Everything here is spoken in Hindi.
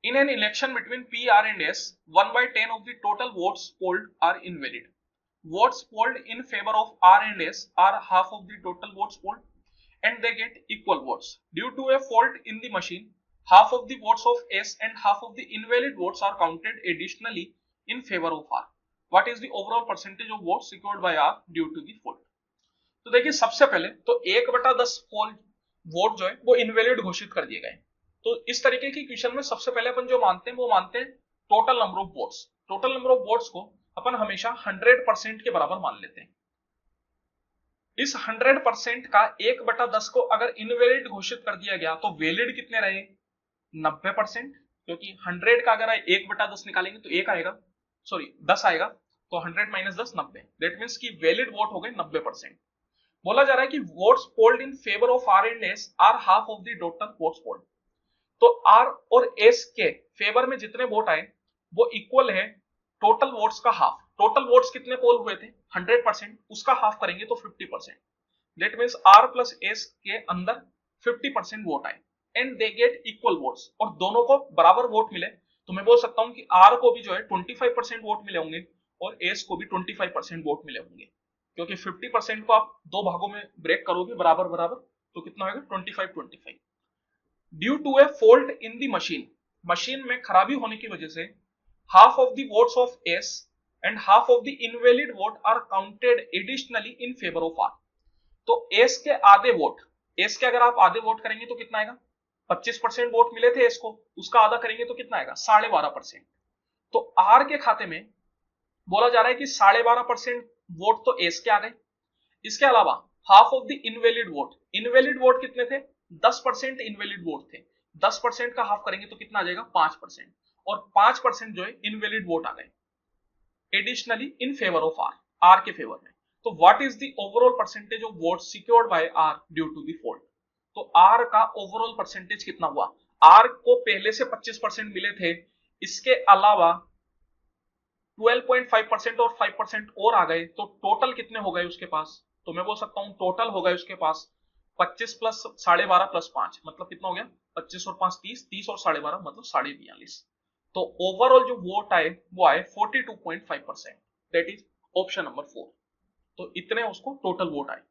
In an election between P, R and S, 1 by 10 of the total votes polled are invalid. Votes polled in favor of R and S are half of the total votes polled and they get equal votes. Due to a fault in the machine, half of the votes of S and half of the invalid votes are counted additionally in favor of R. What is the overall percentage of votes secured by R due to the fault? तो देखिए सबसे पहले तो 1/10 पोल वोट जो है वो इनवैलिड घोषित कर दिए गए। तो इस तरीके की क्वेश्चन में सबसे पहले अपन जो मानते हैं वो मानते हैं total number of votes. Total number of votes को अपन हमेशा 100% के बराबर मान लेते हैं। इस 100% का 1/10 को अगर इनवैलिड घोषित कर दिया गया तो वैलिड कितने रहे? 90%, क्योंकि 100 का अगर 1/10 निकालेंगे तो 1 आएगा, सॉरी 10 आएगा, तो 100 माइनस 10 90। दैट मीन्स कि वैलिड वोट हो गए 90%। बोला जा रहा है कि votes polled in favour of R and S are half of the total votes polled. तो आर और एस के फेवर में जितने वोट आए वो इक्वल है टोटल वोट्स का हाफ। टोटल वोट्स कितने पोल हुए थे? 100%, उसका हाफ करेंगे तो 50%। That means R plus S के अंदर 50% वोट आए and they get equal votes, और दोनों को बराबर वोट मिले। तो मैं बोल सकता हूं कि आर को भी जो है 25% वोट मिले होंगे और एस को भी 25% वोट मिले होंगे, क्योंकि 50% को आप दो भागों में ब्रेक करोगे बराबर बराबर, तो कितना होगा? 25-25। Due to a fault in the machine, machine में खराबी होने की वजह से half of the votes of S and half of the invalid vote are counted additionally in favour of R. तो एस के आधे वोट, एस के अगर आप आधे वोट करेंगे तो कितना आएगा? 25% वोट मिले थे एस को, उसका आधा करेंगे तो कितना आएगा? 12.5%। तो आर के खाते में बोला जा रहा है कि 12.5% वोट तो एस के आ गए। इसके अलावा half of the invalid vote, invalid vote कितने थे? 10% इनवैलिड वोट थे। 10% का हाफ करेंगे तो कितना आ जाएगा? 5%, और 5% जो है इनवैलिड वोट आ गए additionally in favour of R, R के फेवर में। तो what is the overall percentage of vote secured by R due to the fault? तो आर का ओवरऑल परसेंटेज कितना हुआ? आर को पहले से 25% मिले थे, इसके अलावा 12.5% और 5% और आ गए, तो टोटल कितने हो गए उसके पास? तो मैं बोल सकता हूं टोटल हो गए उसके पास 25 प्लस 12.5 प्लस 5, मतलब कितना हो गया? 25 और 5 30, 30 और 12.5 मतलब 42.5। तो ओवरऑल जो वोट आए वो आए 42.5%। That is option number 4। तो इतने उसको टोटल वोट आए।